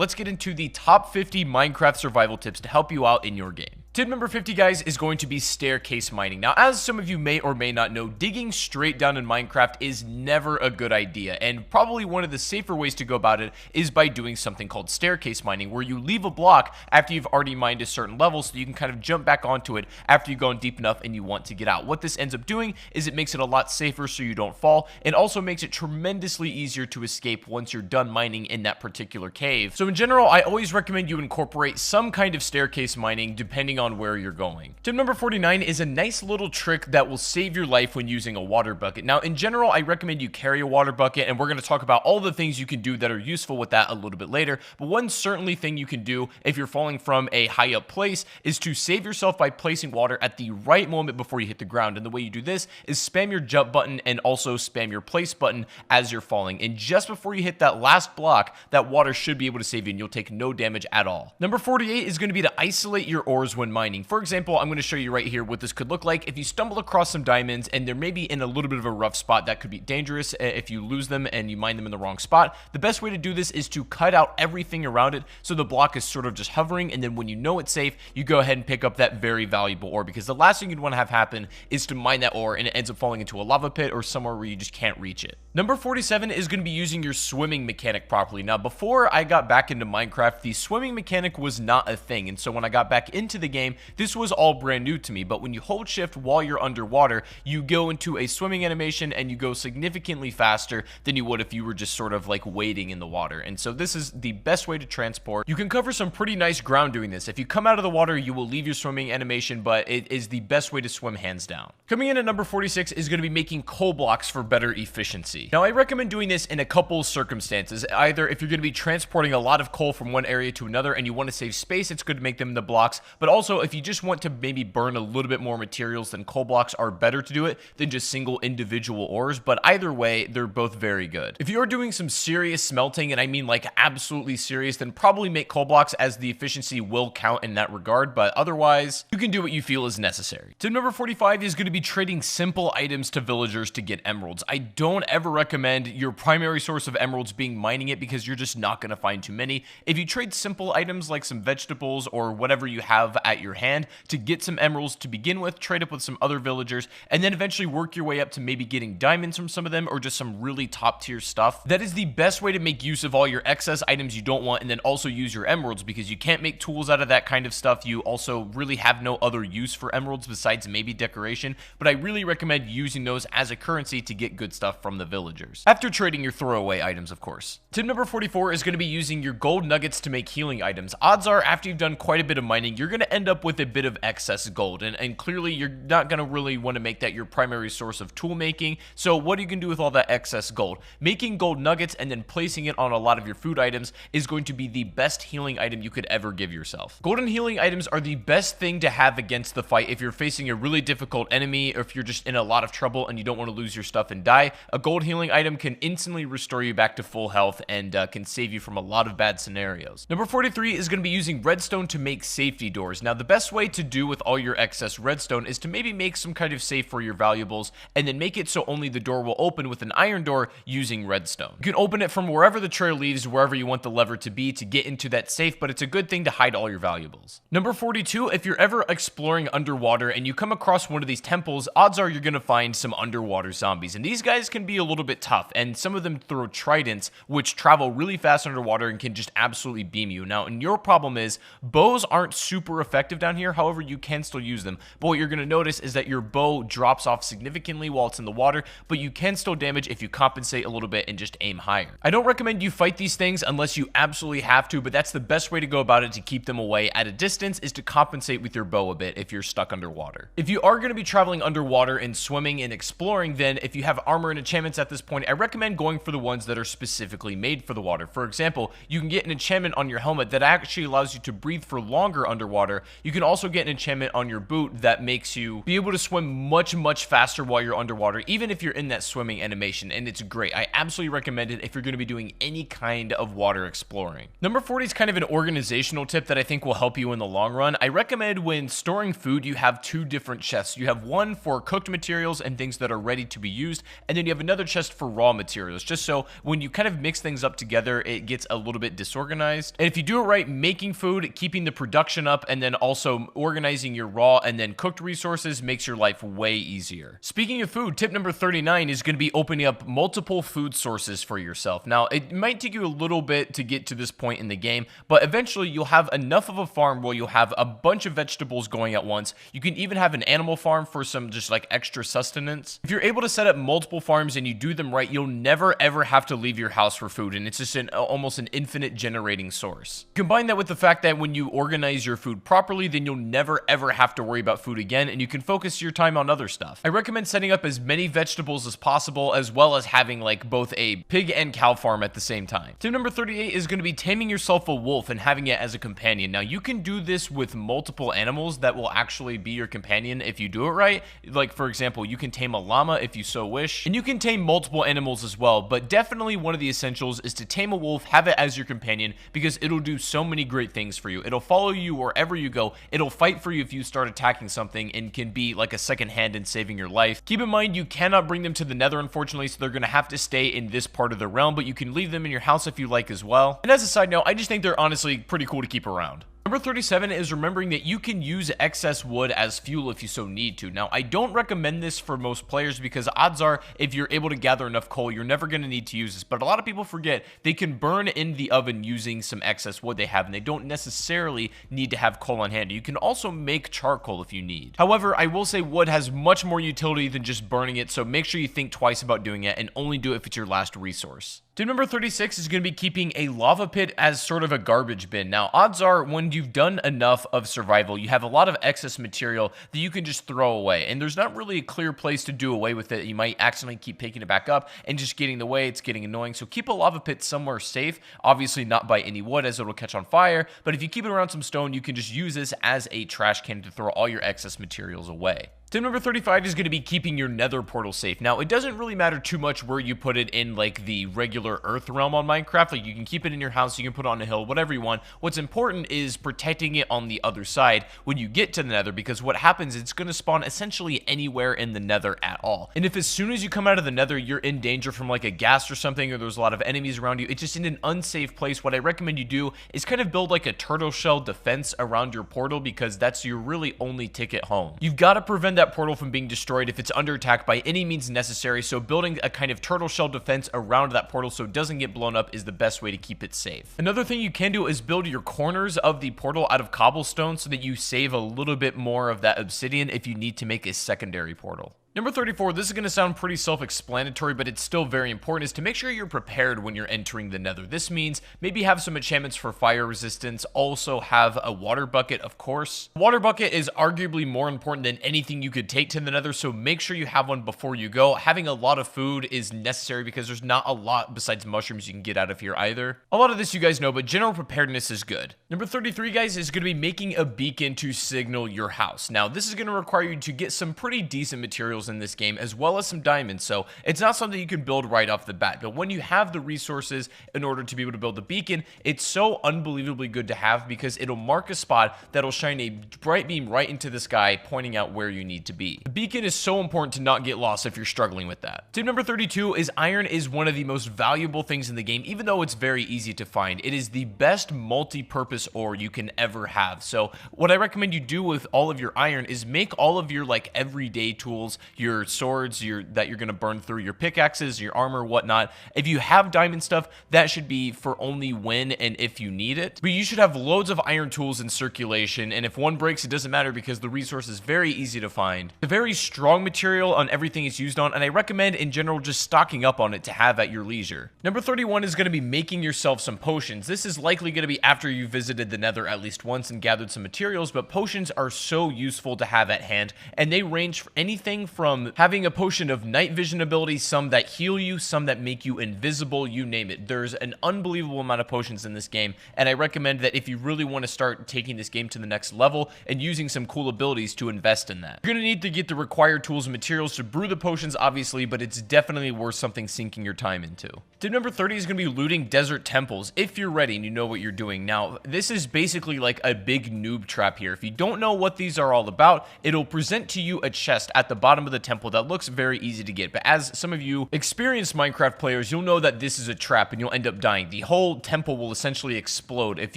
let's get into the top 50 Minecraft survival tips to help you out in your game. Tip number 50, guys, is going to be staircase mining. Now, as some of you may or may not know, digging straight down in Minecraft is never a good idea, and probably one of the safer ways to go about it is by doing something called staircase mining, where you leave a block after you've already mined a certain level so you can kind of jump back onto it after you've gone deep enough and you want to get out. What this ends up doing is it makes it a lot safer so you don't fall, and also makes it tremendously easier to escape once you're done mining in that particular cave. So in general, I always recommend you incorporate some kind of staircase mining depending on where you're going. Tip number 49 is a nice little trick that will save your life when using a water bucket. Now, in general, I recommend you carry a water bucket, and we're going to talk about all the things you can do that are useful with that a little bit later. But one certainly thing you can do if you're falling from a high up place is to save yourself by placing water at the right moment before you hit the ground. And the way you do this is spam your jump button and also spam your place button as you're falling. And just before you hit that last block, that water should be able to save you and you'll take no damage at all. Number 48 is going to be to isolate your ores when mining. For example, I'm going to show you right here what this could look like. If you stumble across some diamonds and they're maybe in a little bit of a rough spot, that could be dangerous if you lose them and you mine them in the wrong spot. The best way to do this is to cut out everything around it so the block is sort of just hovering, and then when you know it's safe, you go ahead and pick up that very valuable ore, because the last thing you'd want to have happen is to mine that ore and it ends up falling into a lava pit or somewhere where you just can't reach it. Number 47 is going to be using your swimming mechanic properly. Now, before I got back into Minecraft, the swimming mechanic was not a thing, and so when I got back into the game, this was all brand new to me. But when you hold shift while you're underwater, you go into a swimming animation and you go significantly faster than you would if you were just sort of like wading in the water. And so this is the best way to transport. You can cover some pretty nice ground doing this. If you come out of the water, you will leave your swimming animation, but it is the best way to swim hands down. Coming in at number 46 is going to be making coal blocks for better efficiency. Now, I recommend doing this in a couple circumstances. Either if you're going to be transporting a lot of coal from one area to another and you want to save space, it's good to make them into blocks. But also, if you just want to maybe burn a little bit more materials, then coal blocks are better to do it than just single individual ores. But either way, they're both very good. If you're doing some serious smelting, and I mean like absolutely serious, then probably make coal blocks, as the efficiency will count in that regard. But otherwise, you can do what you feel is necessary. Tip number 45 is going to be trading simple items to villagers to get emeralds. I don't ever recommend your primary source of emeralds being mining it, because you're just not going to find too many. If you trade simple items like some vegetables or whatever you have at your hand to get some emeralds to begin with, trade up with some other villagers, and then eventually work your way up to maybe getting diamonds from some of them or just some really top tier stuff, that is the best way to make use of all your excess items you don't want, and then also use your emeralds, because you can't make tools out of that kind of stuff. You also really have no other use for emeralds besides maybe decoration, but I really recommend using those as a currency to get good stuff from the villagers, after trading your throwaway items, of course. Tip number 44 is going to be using your gold nuggets to make healing items. Odds are, after you've done quite a bit of mining, you're going to end up with a bit of excess gold, and clearly you're not going to really want to make that your primary source of tool making. So what are you going to do with all that excess gold? Making gold nuggets and then placing it on a lot of your food items is going to be the best healing item you could ever give yourself. Golden healing items are the best thing to have against the fight if you're facing a really difficult enemy, or if you're just in a lot of trouble and you don't want to lose your stuff and die. A gold healing item can instantly restore you back to full health and can save you from a lot of bad scenarios. Number 43 is going to be using redstone to make safety doors. Now, the best way to do with all your excess redstone is to maybe make some kind of safe for your valuables, and then make it so only the door will open with an iron door using redstone. You can open it from wherever the trail leads, wherever you want the lever to be to get into that safe, but it's a good thing to hide all your valuables. Number 42, if you're ever exploring underwater and you come across one of these temples, odds are you're going to find some underwater zombies, and these guys can be a little bit tough, and some of them throw tridents, which travel really fast underwater and can just absolutely beam you. Now, and your problem is bows aren't super effective down here. However, you can still use them, but what you're going to notice is that your bow drops off significantly while it's in the water, but you can still damage if you compensate a little bit and just aim higher. I don't recommend you fight these things unless you absolutely have to, but that's the best way to go about it to keep them away at a distance, is to compensate with your bow a bit if you're stuck underwater. If you are going to be traveling underwater and swimming and exploring, then if you have armor and enchantments at this point, I recommend going for the ones that are specifically made for the water. For example, you can get an enchantment on your helmet that actually allows you to breathe for longer underwater, You can also get an enchantment on your boot that makes you be able to swim much faster while you're underwater, even if you're in that swimming animation, and it's great. I absolutely recommend it if you're going to be doing any kind of water exploring. Number 40 is kind of an organizational tip that I think will help you in the long run. I recommend when storing food, you have two different chests. You have one for cooked materials and things that are ready to be used, and then you have another chest for raw materials, just so when you kind of mix things up together, it gets a little bit disorganized. And if you do it right, making food, keeping the production up, and then also organizing your raw and then cooked resources makes your life way easier. Speaking of food, tip number 39 is going to be opening up multiple food sources for yourself. Now, it might take you a little bit to get to this point in the game, but eventually you'll have enough of a farm where you'll have a bunch of vegetables going at once. You can even have an animal farm for some just like extra sustenance. If you're able to set up multiple farms and you do them right, you'll never ever have to leave your house for food, and it's just almost an infinite generating source. Combine that with the fact that when you organize your food properly, then you'll never ever have to worry about food again, and you can focus your time on other stuff. I recommend setting up as many vegetables as possible, as well as having like both a pig and cow farm at the same time. Tip number 38 is going to be taming yourself a wolf and having it as a companion. Now, you can do this with multiple animals that will actually be your companion if you do it right. Like, for example, you can tame a llama if you so wish, and you can tame multiple animals as well, but definitely one of the essentials is to tame a wolf, have it as your companion, because it'll do so many great things for you. It'll follow you wherever you go. It'll fight for you if you start attacking something, and can be like a second hand in saving your life. Keep in mind, you cannot bring them to the Nether, unfortunately, so they're going to have to stay in this part of the realm, but you can leave them in your house if you like as well. And as a side note, I just think they're honestly pretty cool to keep around. Number 37 is remembering that you can use excess wood as fuel if you so need to. Now, I don't recommend this for most players because odds are if you're able to gather enough coal, you're never going to need to use this. But a lot of people forget they can burn in the oven using some excess wood they have, and they don't necessarily need to have coal on hand. You can also make charcoal if you need. However, I will say wood has much more utility than just burning it, so make sure you think twice about doing it and only do it if it's your last resource. Tip number 36 is going to be keeping a lava pit as sort of a garbage bin. Now, odds are when you've done enough of survival, you have a lot of excess material that you can just throw away, and there's not really a clear place to do away with it. You might accidentally keep picking it back up and just getting in the way. It's getting annoying, so keep a lava pit somewhere safe. Obviously not by any wood, as it'll catch on fire, but if you keep it around some stone, you can just use this as a trash can to throw all your excess materials away. Tip number 35 is going to be keeping your nether portal safe. Now, it doesn't really matter too much where you put it in like the regular earth realm on Minecraft. Like, you can keep it in your house, you can put it on a hill, whatever you want. What's important is protecting it on the other side when you get to the nether, because what happens, it's going to spawn essentially anywhere in the nether at all. And if as soon as you come out of the nether, you're in danger from like a ghast or something, or there's a lot of enemies around you, it's just in an unsafe place. What I recommend you do is kind of build like a turtle shell defense around your portal, because that's your really only ticket home. You've got to prevent that portal from being destroyed if it's under attack by any means necessary, so building a kind of turtle shell defense around that portal so it doesn't get blown up is the best way to keep it safe. Another thing you can do is build your corners of the portal out of cobblestone so that you save a little bit more of that obsidian if you need to make a secondary portal. Number 34, this is going to sound pretty self-explanatory, but it's still very important, is to make sure you're prepared when you're entering the nether. This means maybe have some enchantments for fire resistance, also have a water bucket, of course. Water bucket is arguably more important than anything you could take to the nether, so make sure you have one before you go. Having a lot of food is necessary because there's not a lot besides mushrooms you can get out of here either. A lot of this you guys know, but general preparedness is good. Number 33, guys, is going to be making a beacon to signal your house. Now, this is going to require you to get some pretty decent materials in this game, as well as some diamonds, so it's not something you can build right off the bat, but when you have the resources in order to be able to build the beacon, it's so unbelievably good to have because it'll mark a spot that'll shine a bright beam right into the sky, pointing out where you need to be. The beacon is so important to not get lost if you're struggling with that. Tip number 32 is iron is one of the most valuable things in the game, even though it's very easy to find. It is the best multi-purpose ore you can ever have, so what I recommend you do with all of your iron is make all of your like everyday tools, your swords that you're going to burn through, your pickaxes, your armor, whatnot. If you have diamond stuff, that should be for only when and if you need it. But you should have loads of iron tools in circulation, and if one breaks, it doesn't matter because the resource is very easy to find. A very strong material on everything it's used on, and I recommend in general just stocking up on it to have at your leisure. Number 31 is going to be making yourself some potions. This is likely going to be after you visited the nether at least once and gathered some materials, but potions are so useful to have at hand, and they range for anything from from having a potion of night vision ability, some that heal you, some that make you invisible, you name it. There's an unbelievable amount of potions in this game, and I recommend that if you really want to start taking this game to the next level and using some cool abilities, to invest in that. You're going to need to get the required tools and materials to brew the potions, obviously, but it's definitely worth something sinking your time into. Tip number 30 is going to be looting desert temples if you're ready and you know what you're doing. Now, this is basically like a big noob trap here. If you don't know what these are all about, it'll present to you a chest at the bottom of the temple that looks very easy to get. But as some of you experienced Minecraft players, you'll know that this is a trap and you'll end up dying. The whole temple will essentially explode if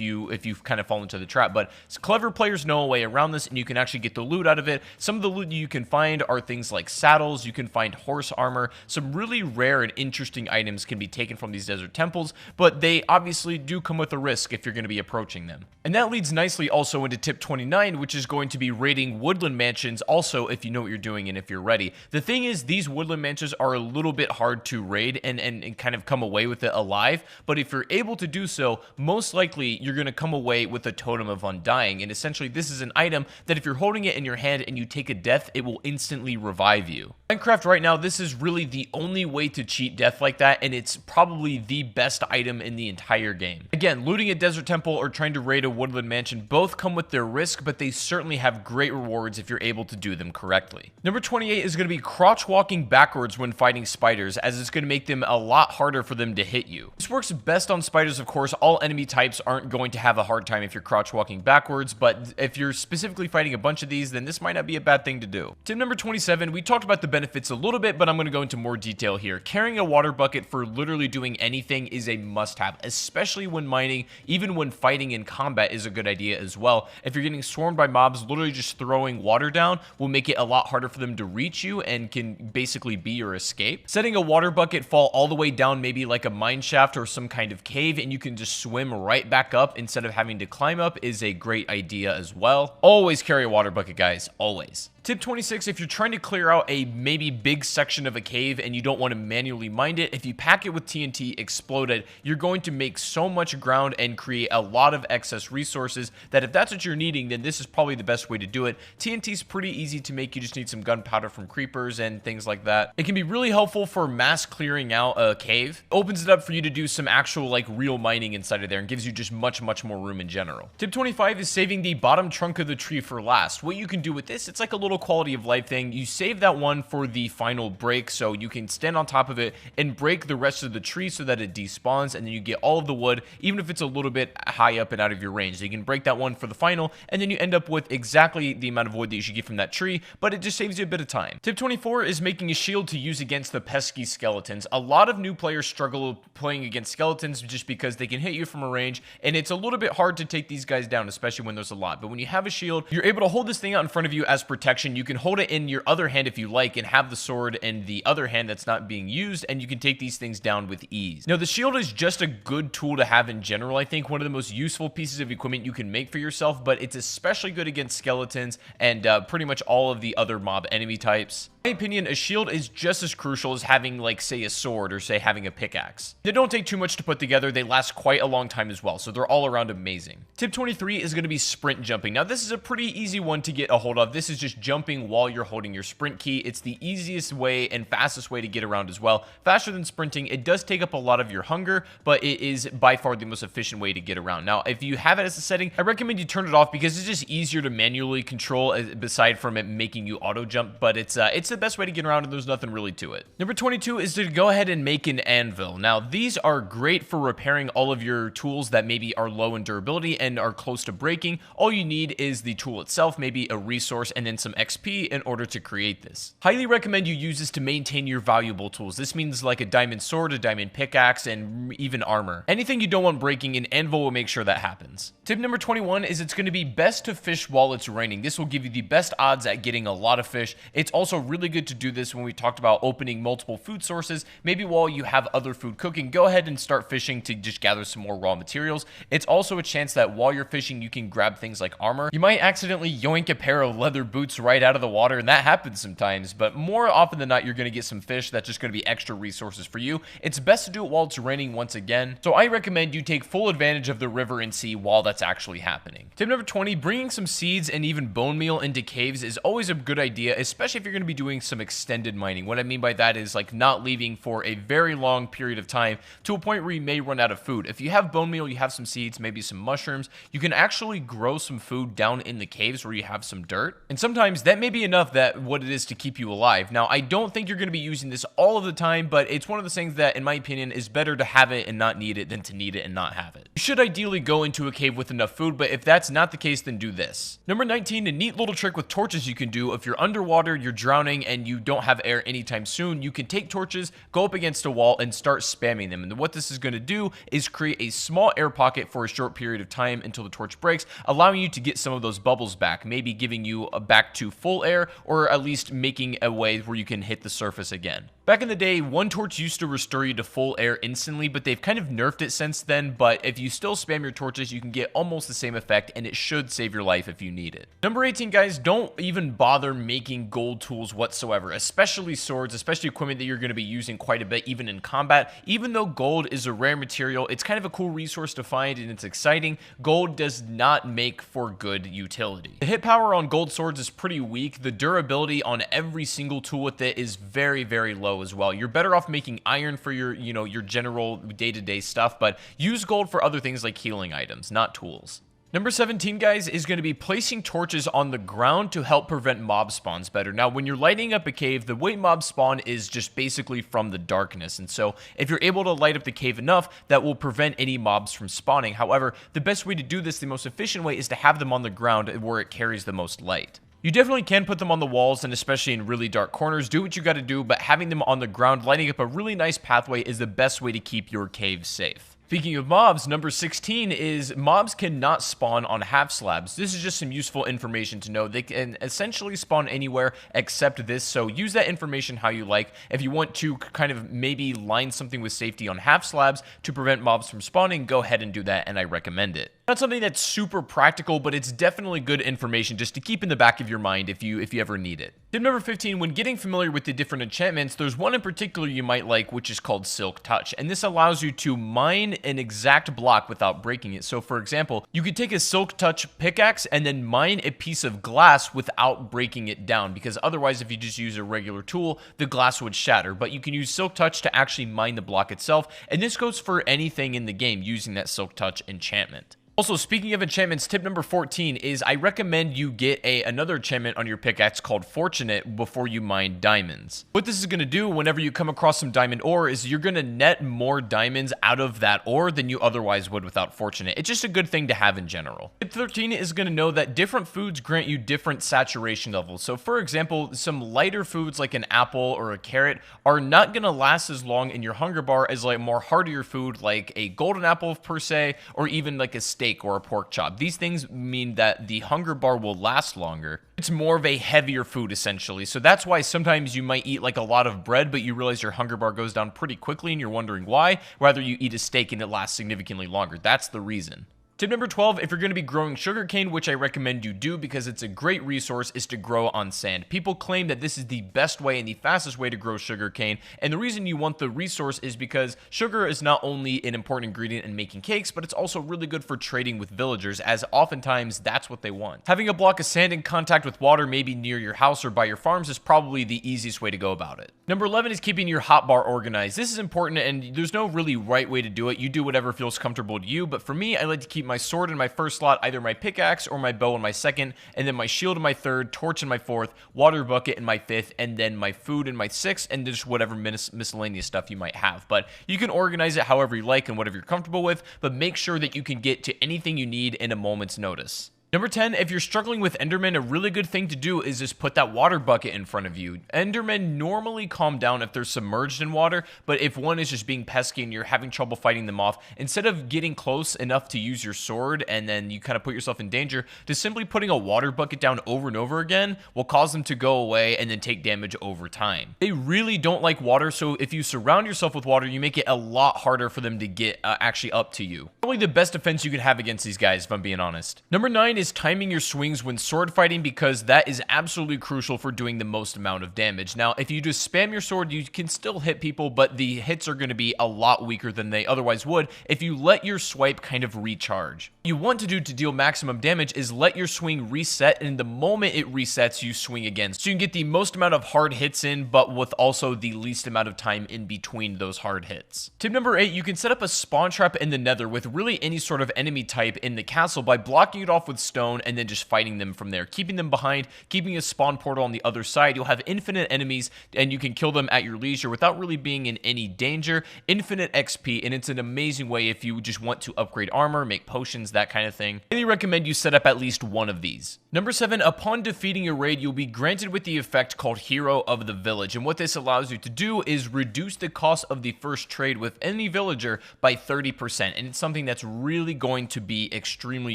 you kind of fall into the trap. But clever players know a way around this, and you can actually get the loot out of it. Some of the loot you can find are things like saddles. You can find horse armor. Some really rare and interesting items can be taken from these desert temples, but they obviously do come with a risk if you're going to be approaching them. And that leads nicely also into tip 29, which is going to be raiding woodland mansions, also if you know what you're doing and if you're ready. The thing is, these woodland mansions are a little bit hard to raid and kind of come away with it alive, but if you're able to do so, most likely you're going to come away with a totem of undying, and essentially this is an item that if you're holding it in your hand and you take a death, it will instantly revive you. Minecraft right now, this is really the only way to cheat death like that, and it's probably the best item in the entire game. Again, looting a desert temple or trying to raid a woodland mansion both come with their risk, but they certainly have great rewards if you're able to do them correctly. Number 28 is going to be crouch walking backwards when fighting spiders, as it's going to make them a lot harder for them to hit you. This works best on spiders, of course. All enemy types aren't going to have a hard time if you're crouch walking backwards, but if you're specifically fighting a bunch of these, then this might not be a bad thing to do. Tip number 27, we talked about the benefits a little bit, but I'm going to go into more detail here. Carrying a water bucket for literally doing anything is a must-have, especially when mining. Even when fighting in combat is a good idea as well. If you're getting swarmed by mobs, literally just throwing water down will make it a lot harder for them to reach you and can basically be your escape. Setting a water bucket fall all the way down, maybe like a mine shaft or some kind of cave, and you can just swim right back up instead of having to climb up, is a great idea as well. Always carry a water bucket, guys. Always. Tip 26, if you're trying to clear out a maybe big section of a cave and you don't want to manually mine it, if you pack it with TNT exploded, you're going to make so much ground and create a lot of excess resources that if that's what you're needing, then this is probably the best way to do it. TNT is pretty easy to make. You just need some gunpowder from creepers and things like that. It can be really helpful for mass clearing out a cave. It opens it up for you to do some actual like real mining inside of there and gives you just much more room in general. Tip 25 is saving the bottom trunk of the tree for last. What you can do with this, it's like a little quality of life thing. You save that one for the final break, so you can stand on top of it and break the rest of the tree so that it despawns, and then you get all of the wood, even if it's a little bit high up and out of your range. So you can break that one for the final, and then you end up with exactly the amount of wood that you should get from that tree, but it just saves you a bit of time. Tip 24 is making a shield to use against the pesky skeletons. A lot of new players struggle playing against skeletons just because they can hit you from a range, and it's a little bit hard to take these guys down, especially when there's a lot. But when you have a shield, you're able to hold this thing out in front of you as protection. You can hold it in your other hand if you like and have the sword in the other hand that's not being used, and you can take these things down with ease. Now, the shield is just a good tool to have in general. I think one of the most useful pieces of equipment you can make for yourself, but it's especially good against skeletons and pretty much all of the other mob enemy types. In my opinion, a shield is just as crucial as having, like, say, a sword or, say, having a pickaxe. They don't take too much to put together. They last quite a long time as well, so they're all around amazing. Tip 23 is going to be sprint jumping. Now, this is a pretty easy one to get a hold of. This is just jumping while you're holding your sprint key. It's the easiest way and fastest way to get around as well. Faster than sprinting. It does take up a lot of your hunger, but it is by far the most efficient way to get around. Now, if you have it as a setting, I recommend you turn it off because it's just easier to manually control aside from it making you auto jump, but it's the best way to get around and there's nothing really to it. Number 22 is to go ahead and make an anvil. Now, these are great for repairing all of your tools that maybe are low in durability and are close to breaking. All you need is the tool itself, maybe a resource, and then some XP in order to create this. Highly recommend you use this to maintain your valuable tools. This means like a diamond sword, a diamond pickaxe, and even armor. Anything you don't want breaking, an anvil will make sure that happens. Tip number 21 is it's going to be best to fish while it's raining. This will give you the best odds at getting a lot of fish. It's also really good to do this when we talked about opening multiple food sources. Maybe while you have other food cooking, go ahead and start fishing to just gather some more raw materials. It's also a chance that while you're fishing, you can grab things like armor. You might accidentally yoink a pair of leather boots right out of the water, and that happens sometimes, but more often than not, you're going to get some fish that's just going to be extra resources for you. It's best to do it while it's raining once again, so I recommend you take full advantage of the river and sea while that's actually happening. Tip number 20, bringing some seeds and even bone meal into caves is always a good idea, especially if you're going to be doing doing some extended mining. What I mean by that is like not leaving for a very long period of time to a point where you may run out of food. If you have bone meal, you have some seeds, maybe some mushrooms, you can actually grow some food down in the caves where you have some dirt. And sometimes that may be enough that what it is to keep you alive. Now, I don't think you're going to be using this all of the time, but it's one of those things that, in my opinion, is better to have it and not need it than to need it and not have it. You should ideally go into a cave with enough food, but if that's not the case, then do this. Number 19, a neat little trick with torches you can do. If you're underwater, you're drowning, and you don't have air anytime soon, you can take torches, go up against a wall, and start spamming them. And what this is going to do is create a small air pocket for a short period of time until the torch breaks, allowing you to get some of those bubbles back, maybe giving you back to full air, or at least making a way where you can hit the surface again. Back in the day, one torch used to restore you to full air instantly, but they've kind of nerfed it since then. But if you still spam your torches, you can get almost the same effect, and it should save your life if you need it. Number 18, guys, don't even bother making gold tools whatsoever, especially swords, especially equipment that you're going to be using quite a bit, even in combat. Even though gold is a rare material, it's kind of a cool resource to find, and it's exciting. Gold does not make for good utility. The hit power on gold swords is pretty weak. The durability on every single tool with it is very, very low as well. You're better off making iron for your, your general day-to-day stuff, but use gold for other things like healing items, not tools. Number 17, guys, is going to be placing torches on the ground to help prevent mob spawns better. Now, when you're lighting up a cave, the way mobs spawn is just basically from the darkness. And so if you're able to light up the cave enough, that will prevent any mobs from spawning. However, the best way to do this, the most efficient way, is to have them on the ground where it carries the most light. You definitely can put them on the walls, and especially in really dark corners. Do what you got to do, but having them on the ground, lighting up a really nice pathway, is the best way to keep your cave safe. Speaking of mobs, number 16 is mobs cannot spawn on half slabs. This is just some useful information to know. They can essentially spawn anywhere except this, so use that information how you like. If you want to kind of maybe line something with safety on half slabs to prevent mobs from spawning, go ahead and do that, and I recommend it. Not something that's super practical, but it's definitely good information just to keep in the back of your mind if you ever need it. Tip number 15, when getting familiar with the different enchantments, there's one in particular you might like, which is called Silk Touch, and this allows you to mine an exact block without breaking it. So for example, you could take a Silk Touch pickaxe and then mine a piece of glass without breaking it down, because otherwise if you just use a regular tool, the glass would shatter. But you can use Silk Touch to actually mine the block itself, and this goes for anything in the game using that Silk Touch enchantment. Also, speaking of enchantments, tip number 14 is I recommend you get another enchantment on your pickaxe called Fortunate before you mine diamonds. What this is going to do whenever you come across some diamond ore is you're going to net more diamonds out of that ore than you otherwise would without Fortunate. It's just a good thing to have in general. Tip 13 is going to know that different foods grant you different saturation levels. So for example, some lighter foods like an apple or a carrot are not going to last as long in your hunger bar as like more heartier food like a golden apple per se, or even like a steak or a pork chop. These things mean that the hunger bar will last longer. It's more of a heavier food essentially. So that's why sometimes you might eat like a lot of bread, but you realize your hunger bar goes down pretty quickly and you're wondering why. Rather you eat a steak and it lasts significantly longer. That's the reason. Tip number 12, if you're going to be growing sugarcane, which I recommend you do because it's a great resource, is to grow on sand. People claim that this is the best way and the fastest way to grow sugarcane, and the reason you want the resource is because sugar is not only an important ingredient in making cakes, but it's also really good for trading with villagers, as oftentimes that's what they want. Having a block of sand in contact with water, maybe near your house or by your farms, is probably the easiest way to go about it. Number 11 is keeping your hotbar organized. This is important, and there's no really right way to do it. You do whatever feels comfortable to you, but for me, I like to keep my sword in my first slot, either my pickaxe or my bow in my second, and then my shield in my third, torch in my fourth, water bucket in my fifth, and then my food in my sixth, and just whatever miscellaneous stuff you might have. But you can organize it however you like and whatever you're comfortable with, but make sure that you can get to anything you need in a moment's notice. Number 10, if you're struggling with Endermen, a really good thing to do is just put that water bucket in front of you. Endermen normally calm down if they're submerged in water, but if one is just being pesky and you're having trouble fighting them off, instead of getting close enough to use your sword and then you kind of put yourself in danger, just simply putting a water bucket down over and over again will cause them to go away and then take damage over time. They really don't like water, so if you surround yourself with water, you make it a lot harder for them to get actually up to you. Probably the best defense you can have against these guys, if I'm being honest. Number 9 is is timing your swings when sword fighting, because that is absolutely crucial for doing the most amount of damage. Now, if you just spam your sword, you can still hit people, but the hits are going to be a lot weaker than they otherwise would if you let your swipe kind of recharge. What you want to do to deal maximum damage is let your swing reset, and the moment it resets, you swing again. So you can get the most amount of hard hits in, but with also the least amount of time in between those hard hits. Tip number 8, you can set up a spawn trap in the nether with really any sort of enemy type in the castle by blocking it off with stone and then just fighting them from there, keeping them behind, keeping a spawn portal on the other side. You'll have infinite enemies and you can kill them at your leisure without really being in any danger. Infinite XP, and it's an amazing way if you just want to upgrade armor, make potions, that kind of thing. I highly recommend you set up at least one of these. Number 7, upon defeating a raid, you'll be granted with the effect called Hero of the Village, and what this allows you to do is reduce the cost of the first trade with any villager by 30%, and it's something that's really going to be extremely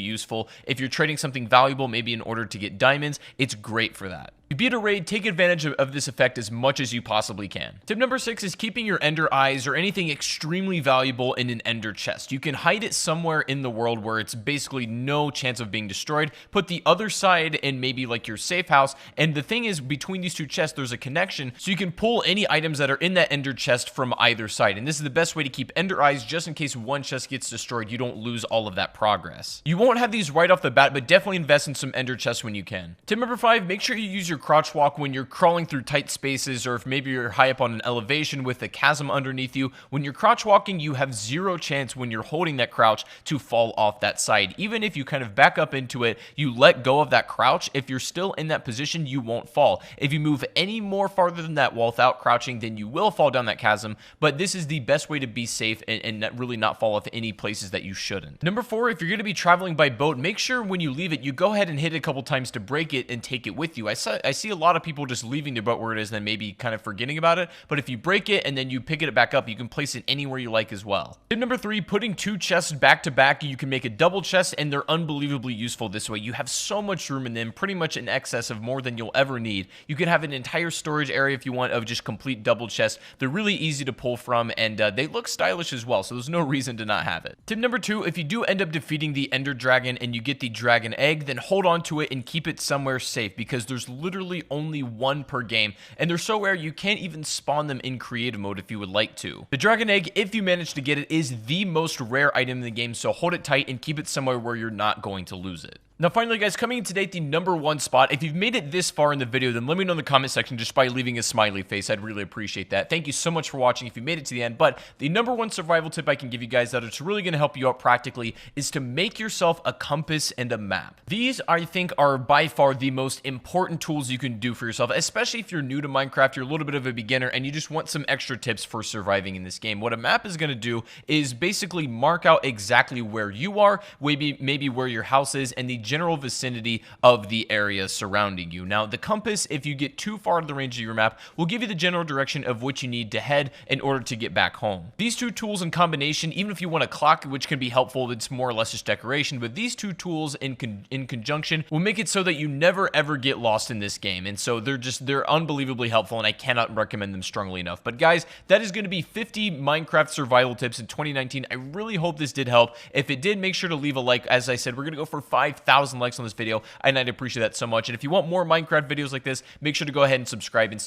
useful. If you're trading something valuable, maybe in order to get diamonds, it's great for that. If you beat a raid, take advantage of this effect as much as you possibly can. Tip number 6 is keeping your ender eyes or anything extremely valuable in an ender chest. You can hide it somewhere in the world where it's basically no chance of being destroyed. Put the other side in maybe like your safe house, and the thing is, between these two chests there's a connection, so you can pull any items that are in that ender chest from either side, and this is the best way to keep ender eyes just in case one chest gets destroyed. You don't lose all of that progress. You won't have these right off the bat, but definitely invest in some ender chests when you can. Tip number 5, make sure you use your crouch walk when you're crawling through tight spaces, or if maybe you're high up on an elevation with a chasm underneath you. When you're crouch walking, you have zero chance when you're holding that crouch to fall off that side. Even if you kind of back up into it, you let go of that crouch, if you're still in that position, you won't fall. If you move any more farther than that wall without crouching, then you will fall down that chasm, but this is the best way to be safe and really not fall off any places that you shouldn't. Number 4, if you're going to be traveling by boat, make sure when you leave it, you go ahead and hit it a couple times to break it and take it with you. I see a lot of people just leaving their boat where it is and then maybe kind of forgetting about it, but if you break it and then you pick it back up, you can place it anywhere you like as well. Tip number 3, putting 2 chests back to back. You can make a double chest, and they're unbelievably useful this way. You have so much room in them, pretty much in excess of more than you'll ever need. You can have an entire storage area if you want of just complete double chests. They're really easy to pull from, and they look stylish as well, so there's no reason to not have it. Tip number 2, if you do end up defeating the Ender Dragon and you get the dragon egg, then hold on to it and keep it somewhere safe, because there's literally only one per game, and they're so rare you can't even spawn them in creative mode if you would like to. The dragon egg, if you manage to get it, is the most rare item in the game, so hold it tight and keep it somewhere where you're not going to lose it. Now finally guys, coming in today at the number 1 spot, if you've made it this far in the video, then let me know in the comment section just by leaving a smiley face. I'd really appreciate that. Thank you so much for watching if you made it to the end, but the number 1 survival tip I can give you guys that it's really going to help you out practically is to make yourself a compass and a map. These, I think, are by far the most important tools you can do for yourself, especially if you're new to Minecraft, you're a little bit of a beginner, and you just want some extra tips for surviving in this game. What a map is going to do is basically mark out exactly where you are, maybe where your house is, and the general vicinity of the area surrounding you. Now, the compass, if you get too far to the range of your map, will give you the general direction of which you need to head in order to get back home. These two tools in combination, even if you want a clock, which can be helpful, it's more or less just decoration, but these two tools in conjunction will make it so that you never ever get lost in this game, and so they're unbelievably helpful, and I cannot recommend them strongly enough. But guys, that is going to be 50 Minecraft survival tips in 2019. I really hope this did help. If it did, make sure to leave a like. As I said, we're going to go for 5,000 likes on this video, and I'd appreciate that so much. And if you want more Minecraft videos like this, make sure to go ahead and subscribe and